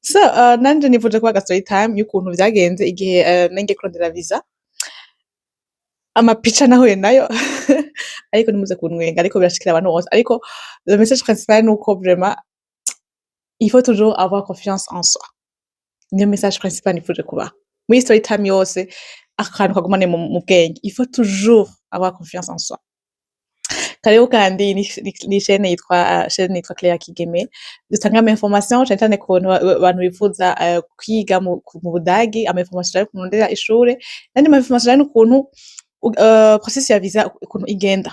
So nanje nifuje kubaha story time y'ukuntu vyagenze igihe nari kurondera visa, amapica nahuye nayo ariko ntimuze kuntwenga ariko birashikira abantu bose, ariko le message principal nuko vraiment il faut toujours avoir confiance en soi, niyo message principal nifuje kubaha muri story time yose, akantu kagumane mu bwenge, il faut toujours avoir confiance en soi. Karibu kandi ni chaîne yitwa Claire Kigeme, dutanga ama information cane cane ku bantu bifuza kwiga mu Budagi, ama information yo kurondera ishure, nandi ma information n'ukuntu process ya visa ukuntu igenda.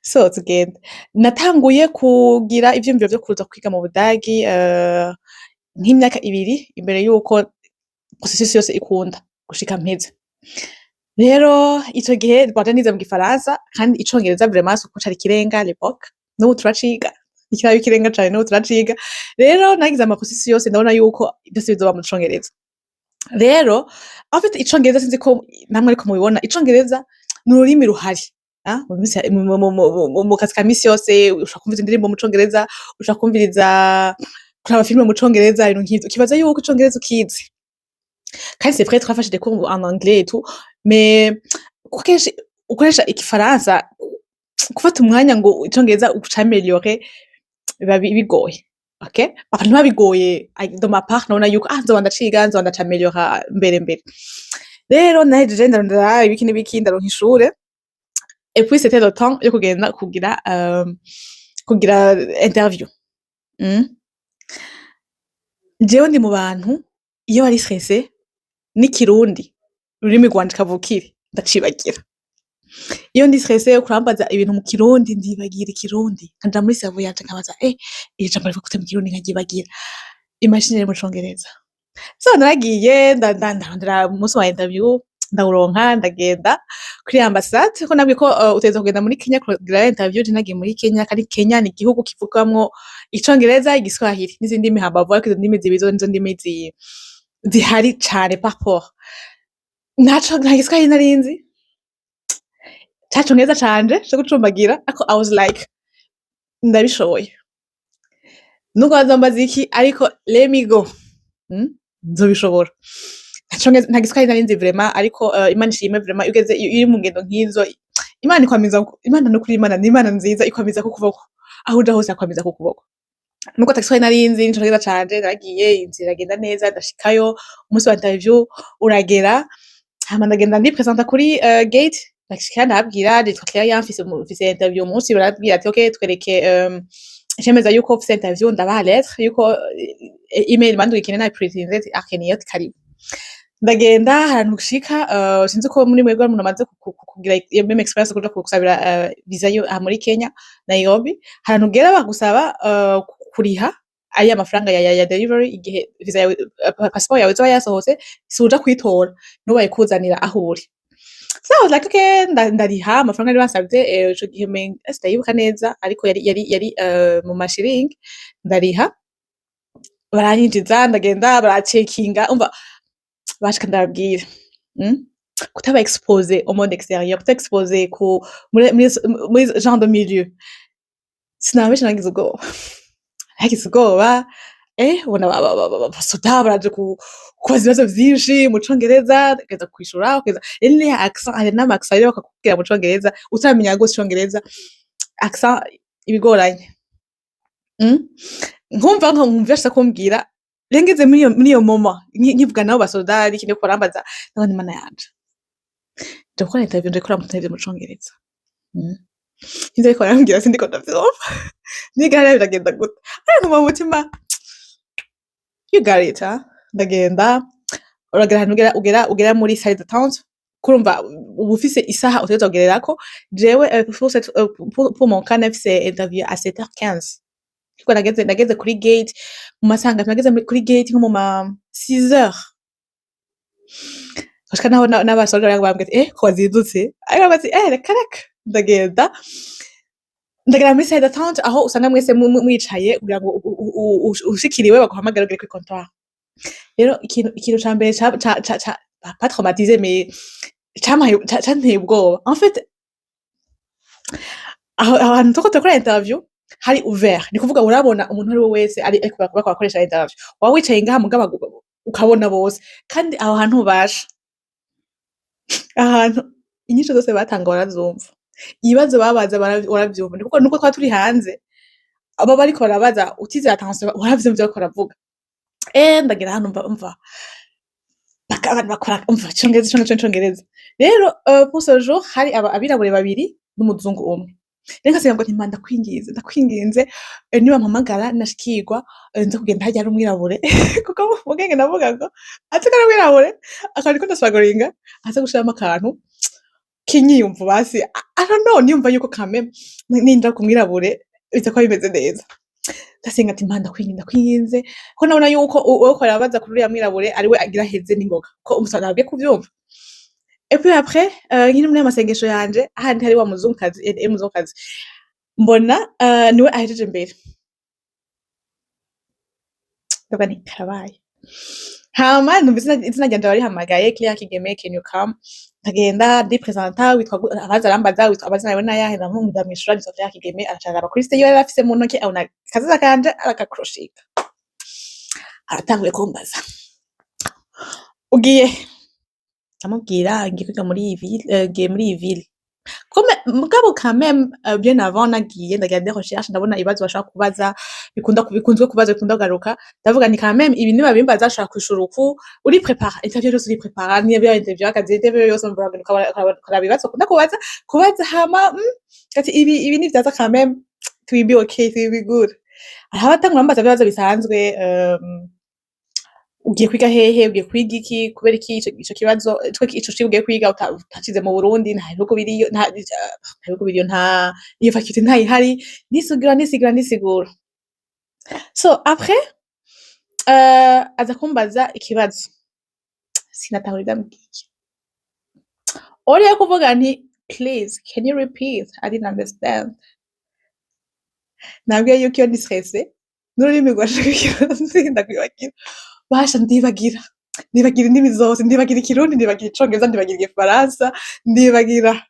So tugenda, natanguye kugira ivyumviro vyo kuza kwiga mu Budagi nk'imyaka 2 imbere yuko processus yose ikunda gushika mpeze. Rero ico gihe twaje nize mu Gifaransa kandi icongereza vraiment suko cari kirenga à l'époque, n'ubu turaciga, ikiraba ikirenga cane n'ubu turaciga. Rero nagize ama processus yose ndabona yuko byose bizoba mu congereza. Rero en fait icongereza sinzi ko namwe ariko mubibona, icongereza ni ururimi ruhari mu kazi ka misi yose, ushaka kumviriza indirimbo mu congereza, ushaka kumviriza kuraba filime mu congereza, ibintu nk'ivyo, ukibaza yuko icongereza ukizi. Kandi c'est vrai twafashe des cours en anglais et tout, mais kukenshi ukoresha igifaransa gufata umwanya ngo icongereza ucameliore biba bigoye. Okay? Abantu ntibabigoye de ma part nabona yuko nzoba ndaciga, nzoba ndacameliora mbere. Rero nahejeje ndarondera ibiki n'ibiki ndaronka ishure, et puis c'était le temps yo kugenda kugira interview. Jewe ndi mu bantu iyo ari stressé n'ikirundi rurimi rwanje kavukire ndacibagira. Iyo ndi stressé kurambaza ibintu mu kirundi ndibagira ikirundi, nkaja muri cerveau yanje nkabaza iri jambo rivuga gute mu kirundi nkaryibagira. Imagine rero mu congereza. So naragiye ndarondera umunsi wa interview ndawuronka, ndagenda kuri ambassade ko nabwiye ko uteza kugenda muri Kenya kugira interview. Je nagiye muri Kenya kandi Kenya ni igihugu kivugamwo icongereza, igiswahili n'izindi ndimi hambavu, ariko izo ndimi zibizo nizo ndimi zihari cane par rapport. Nta giswahili narinzi, cacongereza canje co gucumbagira, ariko I was like ndabishoboye. Nubwo bazombaza iki ariko let me go. Nzobishobora. Nta giswahili narinzi vraiment, ariko Imana ishimwe vraiment ugeze iri mu ngendo nk'izo, Imana ikwamiza, Imana no kuri Imana ni Imana nziza, ikwamiza ku kuboko. Aho uja hose akwamiza ku kuboko. Nuko giswahili narinzi, n'icongereza canje naragiye, inzira iragenda neza, ndashikayo, umunsi wa interview uragera, hama ndagenda ndipresenta kuri gate, ndashika ndababwira nitwa Claire mfise interview umunsi, barabwira ati okay twereke icemeza yuko ufise interview, ndabaha lettre yuko email bandungikanye na printed akeniye karibu. Ndagenda ahantu gushika sinzi ko muri mwebwe umuntu amaze kugira iyo même experience kuja kusabira visa yo muri Kenya Nairobi, ahantu ugera bagusaba kuriha ari amafaranga ya delivery igihe visa yawe passport yawe zoba yasohotse, suja kwitora nubaye kuzanira aho uri. So I was like okay, ndariha amafaranga ari basabye ico gihe ndayibuka neza, ariko yari mu mashiringi, ndariha baranyinjiza, ndagenda baracekinga, umva bashika ndababwira kutaba exposé au monde extérieur, kutaba exposé muri genre de milieu, sinabesha nagize ubwoba. Ubona basoda baraje kubaza ibibazo vyinshi mu congereza, ugeza kwishura, ugeza ni accent, hari n'ama accent rero bakakubwira mu congereza utaramenya gose icongereza, accent ibigoranye. Nkumva ashaka kumbwira rengeze muri iyo moment nkivuga nabo basodari kinde kurambaza none Imana yanje ndakora interview ndakora mu congereza. Ninde ariko arambwira sindiko ndavyumva, nigara biragenda gute, ariko mu mutima you got it. Ndagenda uragera ahantu ugera muri salle d'attente, kurumva uba ufise isaha utegerezwa kugererako. Jewe pour mon cas nafise interview à 7h15, kuko nageze kuri gate mu masanga, nageze kuri gate nko mu ma 6h. Bashika naho n'abasoda bambwiye ko wazindutse, ariko bati reka ndagenda muri salle d'attente, aho usanga mwese mwicaye kugira ngo ushikiriwe baguhamagara kuri comptoir. Rero ikintu ca mbere pas traumatisé mais canteye ubwoba en fait. Aho hantu tuko turakora interview hari ouvert ni kuvuga urabona umuntu ari we wese ariko bakoresha interview waba wicaye ngaha mugabo ukabona bose kandi aho hantu ubasha ahantu inyisho zose batanga barazumva ibibazo babaza baravyumva nuko twa turi hanze aba bariko barabaza utize attention waravyumva bariko baravuga ndagira hano umva abantu bakora umva congereza rero pour ce jour hari abirabure babiri n'umuzungu umwe reka nsiga ngo ntimanda ndakwinginze niba mpamagara nashikirwa nze kugenda hajya ari umwirabure kuko mugenge navuga ngo ataka ari umwirabure akandi ko ndaswagoringa aza gushiramo akantu kinyiyumva basi I don't know niyumva yuko kame ninda kumwirabure biza ko bimeze neza ndasenga ati mpanda kwinginze ko nabona yuko uko arabaza kuri ya mwirabure ari we agira heze n'ingoga ko umusanabwe kuvyumva et puis après nyine muri amasengesho yanje ahandi hari wa muzungukazi mbona niwe ahejeje mbere ndavuga nti karabaye hama numvise izina ryanje barihamagaye Claire Kigeme can you come ndagenda ndipresenta witwa abaza arambaza witwa amazina yawe n'ayahe ndamwishura nitwa Claire Kigeme aracagara kuri stage yari afise mu ntoke abona kazaza kanje arakakroshika aratanguye kumbaza ugiye amubwira ngiye kwiga muri iyi ville comme mugabo quand même bien avant nagiye ndagira des recherches ndabona ibibazo bashaka kubaza bikunzwe kubaza bikunda kugaruka ndavuga ni quand même ibi niba bimbaza ashaka kwishura uku uri prepare interview yose uri prepare ni bya interview akazi interview yose mvuga ukora ibibazo kunda kubaza hama ati ibi ni byaza quand même to be okay to be good abatangura bambaza ibibazo bisanzwe ugiye kwiga hehe ugiye kwiga iki kubera iki ico kibazo ico ugiye kwiga utacize mu Burundi nta bihugu biriyo nta iyo faculté ntayihari nisigura so après aza kumbaza ikibazo sinatahurira mbiki uriye kuvuga nti please can you repeat I didn't understand nabwiye yuko iyo ndi stressé n'ururimi rwashaka ndakwibakira basha ndibagira indimi zose ndibagira ikirundi ndibagira icongereza ndibagira igifaransa ndibagira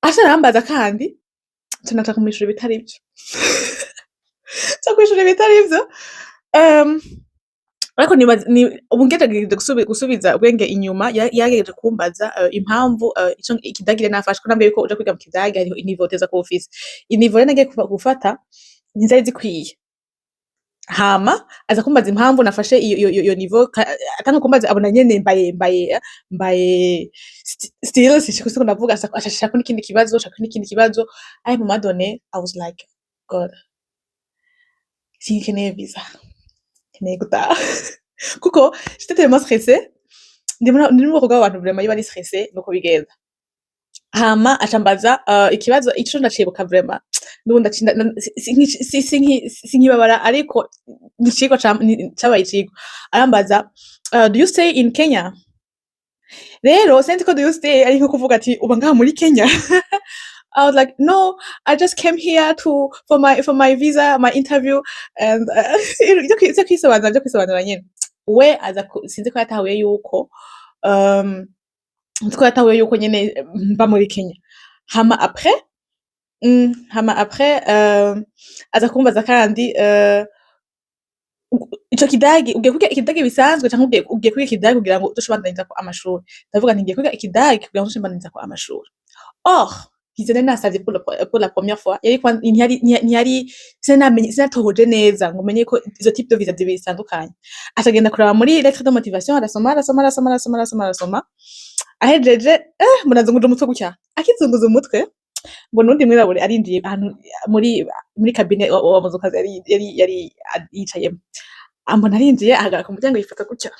asha arambaza kandi tunataka kumwishura bitari byo cyo kwishura bitari byo ariko ni ubungejeje gusubiza ubwenge inyuma yagejeje kumbaza impamvu ico ikidagire nafashe ko nambye yuko uja kwiga mu kidage hariho niveau teza ku office niveau nagiye gufata nizari zikwiye hama aza kumbaza impamvu nafashe iyo niveau atanga kumbaza abona nyene mbaye still siko ndavuga ashaka n'ikindi kibazo I moment donné I was like god sinkeneye visa keneye gutaha kuko j'étais tellement stressée ndimo kuvuga abantu vraiment bari stressé nuko bigenda hama acambaza ikibazo ico ndacibuka vraiment nubundi sinkibabara ariko niciko cabaye icigo arambaza do you stay in Kenya rero sinzi ko do you stay ari nko kuvuga ati uba ngaha muri Kenya I was like no I just came here for my visa my interview and byo kwisobanura nyene we aza sinzi ko yatahuye yuko twatahuye yuko nyene mba muri Kenya hama après aza kumbaza kandi ico kidagi ugiye kwiga ikidagi bisanzwe canke ugiye kwiga ikidagi kugira ngo uzoshobandaniza ko amashuri ndavuga nti ngiye kwiga ikidagi kugira ngo uzoshobandaniza ko amashuri bizene nasavye pour la première fois yari sinatohoje neza ngo menye ko izo type de visa zibitandukanye atagenda kuraba muri lettre de motivation arasoma ahejeje munazunguje umutwe gutya akizunguza umutwe mbona undi mwirabure arindiye ahantu muri kabine wa muzukazi yari yicayemo ambona arindiye ahagara ku muryango yifata gutya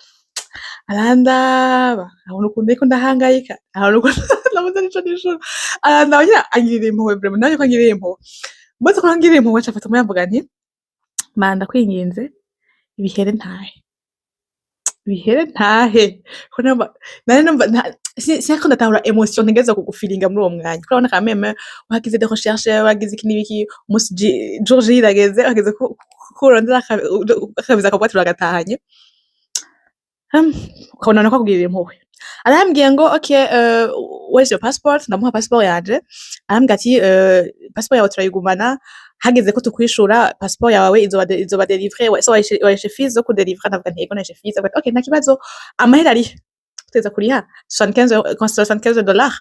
arandaba abona ukuntu ariko ndahangayika abona ukuntu namuze nico arandaba anyirira impuhwe vraiment nanjye ko anyirira impuhwe mbaze ko anyirira impuhwe acafata muyamvuga nti manda kwinginze ibihere ntahe ko numva sinako ndatahura emotion ntegeza kugufilinga muri uwo mwanya kuko urabona kameme wagize des recherches wagize iki n'ibiki umunsi George yirageze ageze kurondera akabiza akabwatira agatahanye ukabona nuko akugirira impuhwe arambwiye ngo okay where's your passport ndamuha passport yanje arambwira ati passport yawe turayigumana hageze ko tukwishura passport yawe izoba délivrer so waishe fees zo kudelivrer ndavuga nti yego naishe fees okay nta kibazo amahera ari tuteza kuriha 75 dollars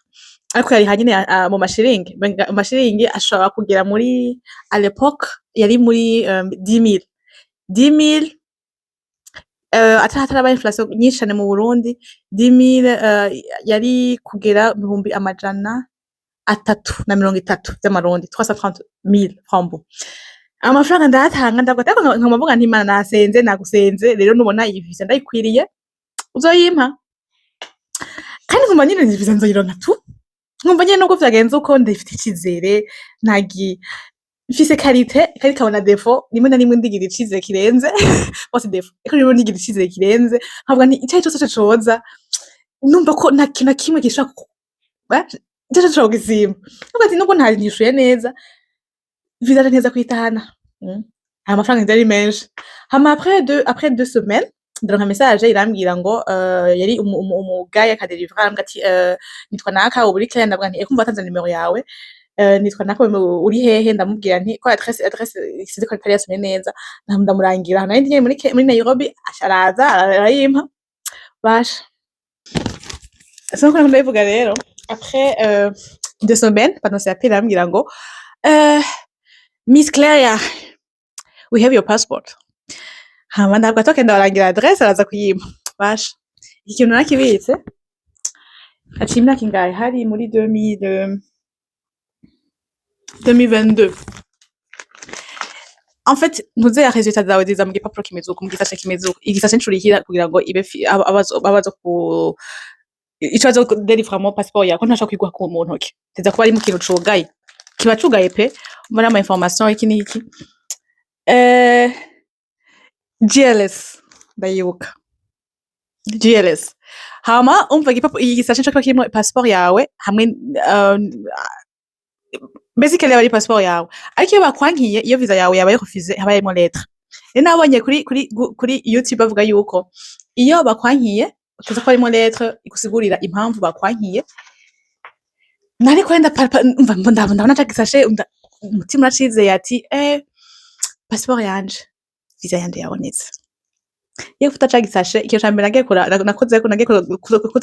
ariko yari hanyine mu mashiringi ashobora kugera muri à l'époque yari muri 10,000 ataraba inflation nyinshi cyane mu Burundi 10,000 yari kugera 330 by'amarundi 330,000 francs amafaranga ndatanga ndavuga nkamuvuga nti Imana nasenze nagusenze rero nubona iyi visa ndayikwiriye uzoyimpa kandi nkumva nyine visa nzoyironka tu nkumva nyine nubwo vyagenze uko ndifite ikizere nagi mfise karite kabona defo rimwe na rimwe ndigira icizere kirenze bose defo eko rimwe ndigira icizere kirenze nkavuga nti icyayi cyose coza numva ko nta kintu kimwe gishaka cyo cyo gizima ati nubwo ntarishuye neza visa neza kwitahana amafaranga yari menshi hama après 2 semaines dans un message irambwira ngo yari umugaya akadelivrer arambwira ati nitwa naka uburi client ndabwa nti ekumva tanza numero yawe nitwa nako uri hehe ndamubwira nti ko adresse isize ko atari yasomye neza ndamurangira nari ndi muri Nairobi asharaza arayimpa basha sanko ndabivuga rero après 2 semaines pendant ces appels arambwira ngo Miss Claire we have your passport hama ntabwo atokenda barangira adresse araza kuyimpa basha ikintu nakibitse ati imyaka ingahe hari muri 2022 en fait ntuze ya résultat zawe ziza mu gipapuro kimezuko mu gisashe kimezuko igisashe ncurihira kugira ngo ibe abazo ku icazo délivrer passeport yako ntashaka kwigwa ku mu ntoki teza kuba ari mu kintu cugaye kiba cugaye pe muri ama information iki niki GLS ndayibuka GLS hama umva igisashe nshaka kirimo passport yawe hamwe basically bari passport yawe ariko iyo bakwankiye iyo visa yawe yabaye refuse habayemo lettre nabonye kuri YouTube bavuga yuko iyo bakwankiye utuza ko harimo lettre igusigurira impamvu bakwankiye nari kwenda umva ndabona nagisashe umutima uracize ati passport yanje visa yanje yabonetse iyo futa cagisashe icyo cyambere nakoze ko nagiye ko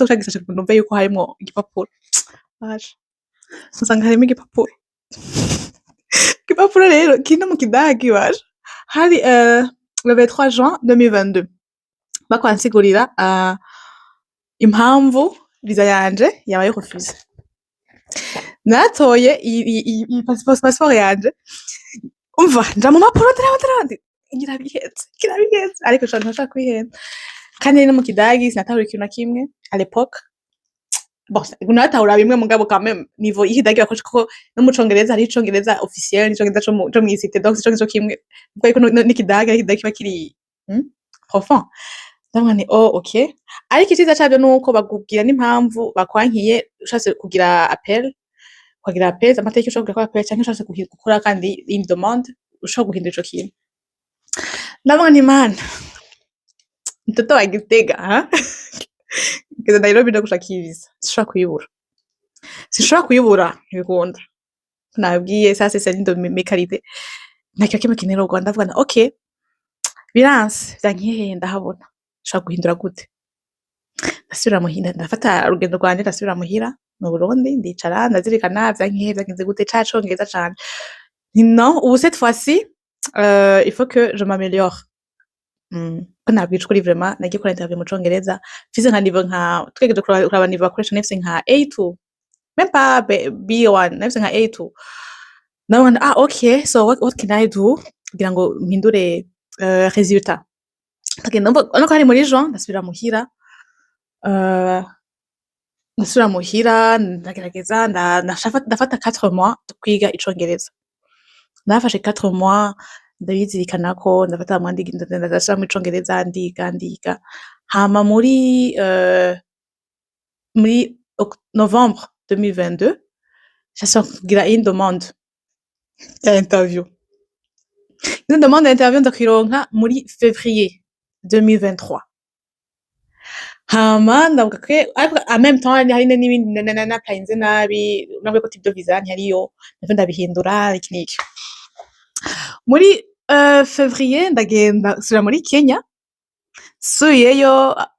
cagisashe numve yuko harimo igipapuro baje usanga harimo igipapuro rero kino mu kidagi baje hari le 23 juin 2022 bakwansigurira impamvu visa yanje yabaye refuse natoye i passport yanje umva nja mu mapuro ndabandi kirabihetse ariko cyane ntashaka kwihenza kandi no mu kidagi sinatahura ikintu na kimwe à l'époque bon unatahura bimwe mugabo quand même niveau y'ikidagi bakoresha ko no mu Congereza hari Congereza officiel n'Icongereza cyo mu cité donc cyo kimwe kuko n'ikidagi kiba kiri profond ndamwa ni okay ariko icyiza cyabyo nuko bagubwira n'impamvu bakwankiye ushatse kugira appel amategeko ushobora gukora appel cyangwa ushatse gukora kandi une demande ushobora guhindura ico kintu ndabona ni man mtoto wa Gitega kiza Nairobi ndagushaka visa sishobora kuyibura ibikunda nabwiye sasa sendo mekarite nakyo kimwe kinero Rwanda ndavuga okay biranse byankiye ndahabona ushaka guhindura gute ndasubira muhira ndafata urugendo rwanje ndasubira muhira mu Burundi ndicara ndazirikana byankiye byagenze gute cacongereza cyane non ou cette fois-ci il faut que je m'améliore kana bwicukuri vraiment nagiye kora interview mu Congereza fize nka niveau nka twegeje kuraba niveau akoresha nefse nka A2 même pas B1 nefse nka A2 no okay so what can I do kugira ngo mpindure résultat kagenda no kari muri juin ndasubira muhira ndagerageza ndafata 4 mois kwiga icongereza nafashe 4 mois ndabizirikana ko ndafata amwandi ndashaka mu Congereza ndiga hama muri novembre 2022 j'ashaka kugira une demande d'interview ndakironka muri février 2023 hama ndavuga ko ariko en même temps hari n'ibindi napayinze nabi nabwo ko type de visa ntiyariyo navyo ndabihindura iki n'iki muri février ndagenda nsubira muri Kenya subiyeyo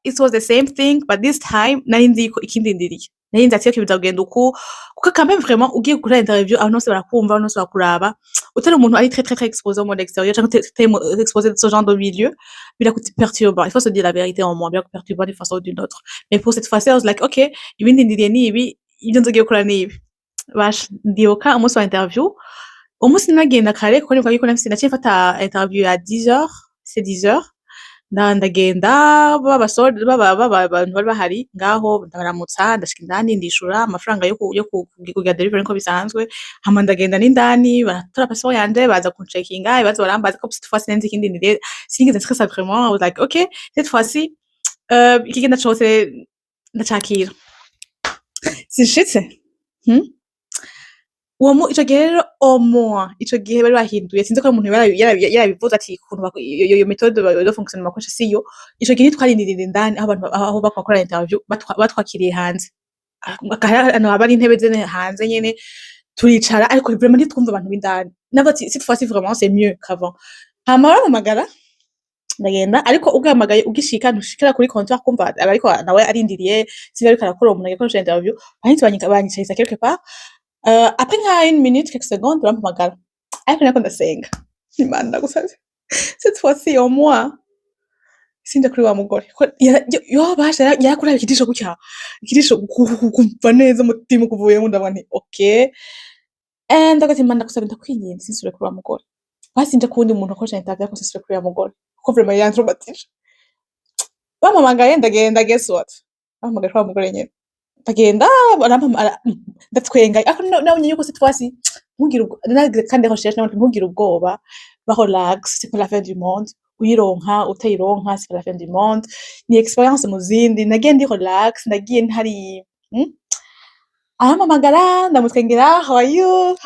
it was the same thing but this time nari nzi ko ikindindiriye nari nzi ati ko bizagenda kuko quand même vraiment ugiye gukora interview abantu bose barakumva abantu bose bakuraba utari umuntu ari très exposé au monde extérieur cyangwa très exposé de ce genre de milieu birakuperturba il faut se dire la vérité en moi birakuperturba d'une façon ou d'une autre mais pour cette fois-ci I was like okay ibindindiriye ni ibi ibyo nzogiye gukora ni ibi bash ndibuka umunsi wa interview umunsi nagenda kare kuko nibwo yuko nafise naciye mfata interview ya 10h c'est 10h ndagenda abantu bari bahari ngaho ndabaramutsa ndashika indani ndishura amafaranga yo kugira delivery nko bisanzwe hama ndagenda n'indani baratora passeport yanje baza kuncheckinga ibibazo barambaza ko cette fois sinzi ikindi nire sinigeze stressa vraiment I was like okay cette fois-ci ikigenda cyose ndacakira sinshitse uwo ico gihe rero ico gihe bari bahinduye sinzi ko umuntu yarabivuze ati kuntu iyo méthode de fonctionnement ko siyo ico gihe twarindirira indani aho bakora interview batwakiriye hanze akahano abari intebe zene hanze nyene turicara ariko vraiment ntitwumva abantu b'indani nabo cette fois-ci vraiment c'est mieux qu'avant hama baramagara ndagenda ariko ugamagaye ugishika ntushikira kuri comptoir kumva ariko nawe arindiriye sinzi ariko arakora umuntu yakoresha interview bahita banyicayisa quelque part après nka une minute quelques secondes barampamagara ariko nako ndasenga Imana ndagusavye cette fois-ci au moins sinda kuri wa mugore yo basha yakuraba ikidisho gutya ikidisho kumva neza umutima kuvuyemo ndabona nti okay and ndagati Imana ndagusavye ndakwinginze sinsubire kuri wa mugore basinje kundi umuntu akoresha interview ko sinsubire kuri wa mugore ko vraiment yantromatije bamamagaye ndagenda guess what bamamagaye kuri wa mugore nyene ndagenda ndatwenga ariko nabonye yuko cette fois-ci ntugira kandi recherche n'abantu ntugira ubwoba ba relax c'est pas la fin du monde uyironka utayironka c'est pas la fin du monde ni experience muzindi nagiye ndi relax nagiye ntari aramamagara ndamutwengera how are you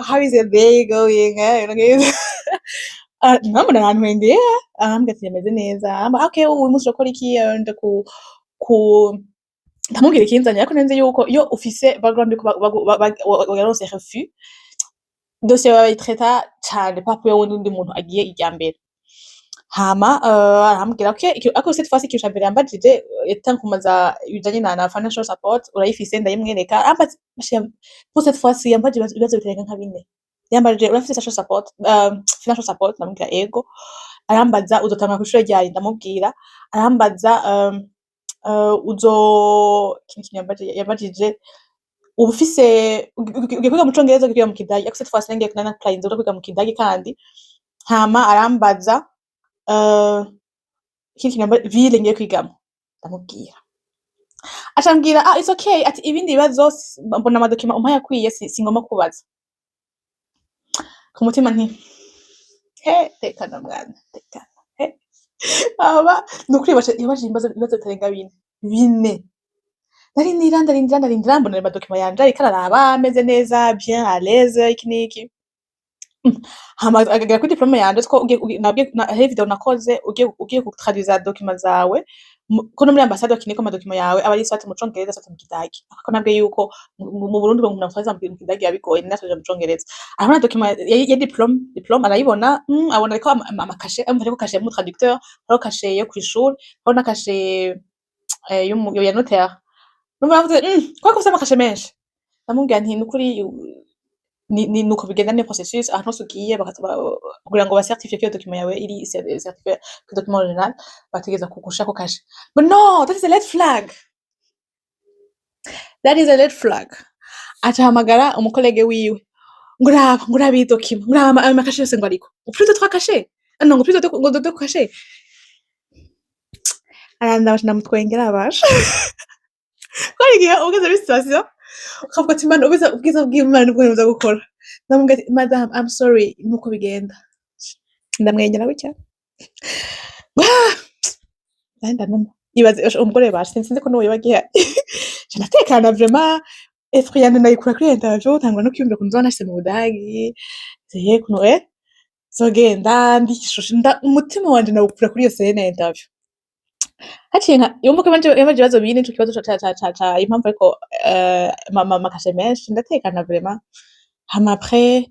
how is your day going namuna nantwengeye arambwira ati yameze neza okay uyu munsi urakora iki ndamubwira ikinzanye ariko nenze yuko iyo ufise background yuko bagarose refus dossier bayitreta cyane papo y'undi muntu agiye ijya mbere hama arambwira okay ako cette fois-ci kisha mbere yambajije yatankumaza ibijanye na financial support urayifise ndayimwereka ambaza pour cette fois-ci yambajije ibibazo biterenga nka bine yambajije urafise financial support ndamubwira ego arambaza uzotanga ku ishuri ryawe ndamubwira arambaza yambajije ubufise ugiye kwiga mu Congereza ugiye mu Kidagi ariko cette fois-ci ngiye kunana apply nzo kwiga mu Kidagi kandi hama arambaza ville ngiye kwigamo ndamubwira acambwira it's okay ati ibindi bibazo mbona amadokima umpaye akwiye singoma kubaza ku mutima nti tekana mwana tekana aba nukuri yabaje ibibazo bitarenga bine narindira mbona amadokima yanje ariko araraba ameze neza bien à l'aise iki hama agera kuri diplome yanje ko ugiye video nakoze ugiye kutraduza document zawe ko no muri ambassade bakiniko amadokima yawe aba yiswate mu Congereza aswate mu Kidagi ako nabwe yuko mu Burundi ngo nafaza mu Kidagi yabigoye natuje mu Congereza aho na document ya diplome arayibona abona ko amakashe amufashe ko kashe mu traducteur aho kashe yo kwishuri aho na kashe ya notaire numva mvuze kwa ko amakashe menshi ndamubwira nti nukuri ni nuko bigenda ne processus ahantu sugiye kugira ngo ba certifier que document yawe iri certifier que document original bategeza kugusha ko kashe but no that is a red flag acahamagara umukolege wiwe nguraba iyi document nguraba amakashe yose ngo ariko plus de 3 cachets non ngo plus de 2 cachets arandabasha ndamutwengera abasha kwari gihe ugeze muri situation ukavuga ati Imana ubwiza bw'Imana nibwo nza gukora ndamubwira ati madam I'm sorry nuko bigenda ndamwenyera gutya ibaze umugore baje sinzi ko nuwo bagiye natekana vraiment esprit yande ndayikura kuri interview tangwa no kwiyumvira kunzo nashise mu Budagi zihe kuno zogenda ndishushe umutima wanje nawukura kuri iyo sene interview haciye nka yumva ko yamaje ibibazo bine ico kibazo ca impamvu ariko amakashe menshi ndatekana vraiment hama après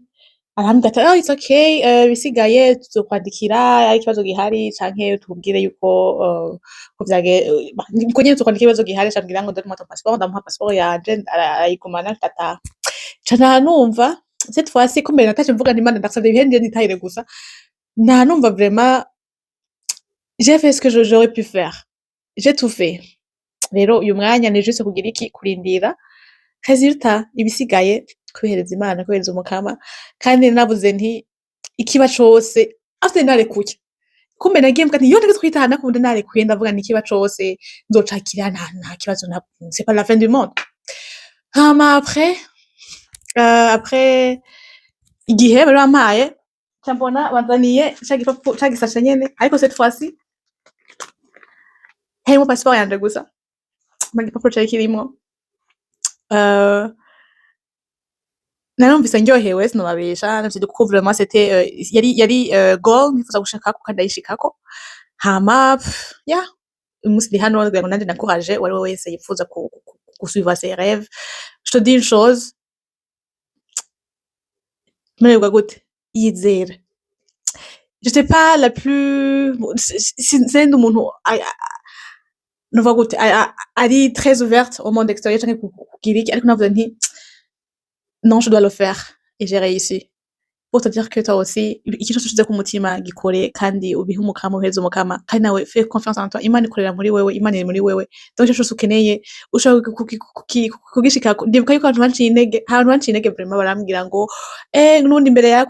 arambwira ati: "Oh it's okay, ibisigaye tuzokwandikira ari ikibazo gihari canke tubwire yuko ko uko nyene tuzokwandika ikibazo gihari." Aca ambwira ngo donne-moi ton passeport, ndamuha passeport yanje arayigumana ndataha. Nca ntaha numva cette fois-ci ko mbere natashe mvuga nti Mana ndagusavye ibihe nje nitahire gusa, ntaha numva vraiment j'ai fait ce que j'aurais pu faire. J'ai tout fait. Rero uyu mwanya ni juste kugira iki kurindira resultat ibisigaye kwihereza Imana kwihereza umukama kandi navuze nti ikiba cose afite narekuye kumbe nagiye mvuga nti iyo ndetse twitahana kundi narekuye ndavuga nti ikiba cose nzocakira nta kibazo na c'est pas la fin du monde. Hama après igihe bari bampaye ca mbona banzaniye ca gisashe nyene ariko cette fois-ci harimwo passeport yanje gusa nta gipapuro cari kirimwo. Narumvise ndyohewe sinobabesha navyo kuko vraiment c'était yari goal nifuza gushikako kandi ndayishikako hama yeah umunsi ndi hano kugira ngo nanje nakoraje uwariwe wese yifuza gusuivre ses rêves. Je te dis une chose, mererwa gute yizere. J'étais pas la plus sinzi umuntu novuga gute ari très ouverte au monde extérieur canke kugira iki ariko navuze nti non, je dois le faire et j'ai réussi. Pour te dire que toi aussi ikintu cyose ushize ku mutima gikore kandi ubihe umukama uheze umukama kandi nawe fais confiance en toi. Imana ikorera muri wewe, Imana iri muri wewe. Donc ico cyose ukeneye ushaka kugishikako. Ndibuka yuko abantu banciye intege vraiment barambwira ngo nundi imbere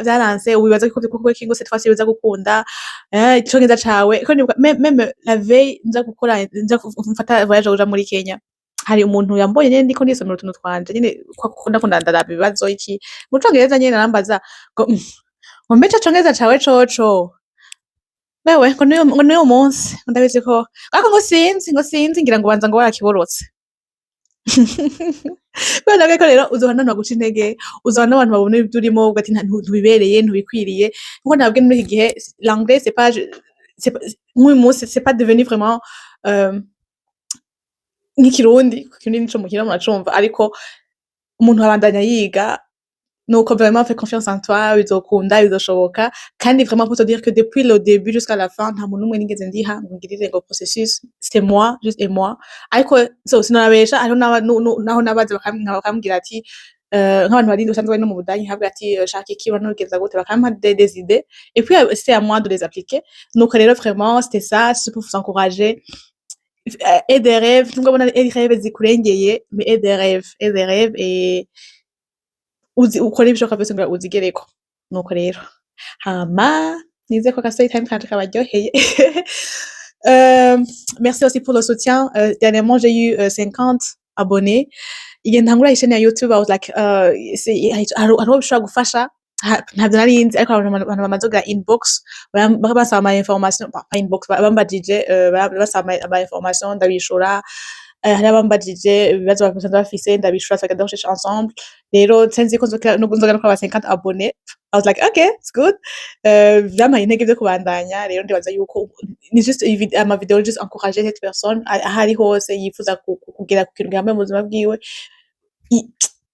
vyaranse ubibaza ko ngo cette fois-ci biza gukunda icongereza cawe. Ko ndibuka même la veille nza mfata voyage uja muri Kenya. Hari umuntu yambonye nyene ndiko ndisomera utuntu twanje nyene ndakunda ndaraba ibibazo iki mu congereza nyene arambaza ngo mbe ico congereza cawe coco wewe ngo n'uyu munsi ndabizi ko ariko ngo sinzi ngira ngo banza ngo warakiborotse. Kubera ko rero uzohana no guca intege uzohana n'abantu babona ibyo urimo ugati ntubibereye ntubikwiriye kuko nabwe muri iki gihe l'anglais c'est pas nk'uyu munsi c'est pas devenu vraiment nk'ikirundi kuko nico mukira muracumva ariko umuntu abandanya yiga nuko vraiment fais confiance en toi bizokunda bizoshoboka kandi vraiment pour te dire que depuis le début jusqu'à la fin nta muntu umwe nigeze ndiha ngirire ngo processus c'était moi juste et moi ariko so sinabesha ariho naho nabaze bakambwira ati nk'abantu barindi usanzwe bari no mu Budage nkavuga ati shaka iki banogeza gute bakampa des idées et puis c'était à moi de les appliquer. Donc rero vraiment c'était ça, c'est pour vous encourager. Et des rêves, nubwo abona ari rêves zikurengeye mais et des rêves et ukora ibishoboka byose ngo uzigereko. Nuko rero hama nize ko story time kanje kabaryoheye. Merci aussi pour le soutien. Dernièrement j'ai eu 50 abonnés. Igihe ntangura chaîne ya YouTube I was like hariho bishobora gufasha ntabyo narinzi ariko abantu bamaze kugira inbox basaba ama information pas inbox bambajije basaba ama information ndabishura hari abambajije ibibazo basanzwe bafise ndabishura tukagenda gushesha ensemble. Rero senzi ko nzogera no kwa 50 abonnés I was like okay it's good. Vyamaye intege byo kubandanya rero ndibaza yuko ni juste ama video just encourager cette personne ahari hose yifuza kugira ku kintu gihambaye mu buzima bwiwe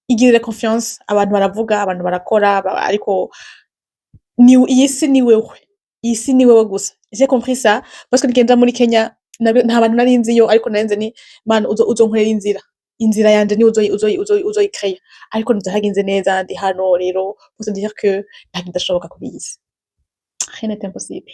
igirire confiance. Abantu baravuga abantu barakora ariko iyi si ni wewe gusa. J'ai compris ça parce que ngenda muri Kenya nta bantu narinziyo ariko narinze ni man uzonkorera inzira yanje ni uzoyicreer ariko nzahagenze neza ndi hano rero pour se dire que nta kidashoboka kuri iyi si. Rien n'est impossible.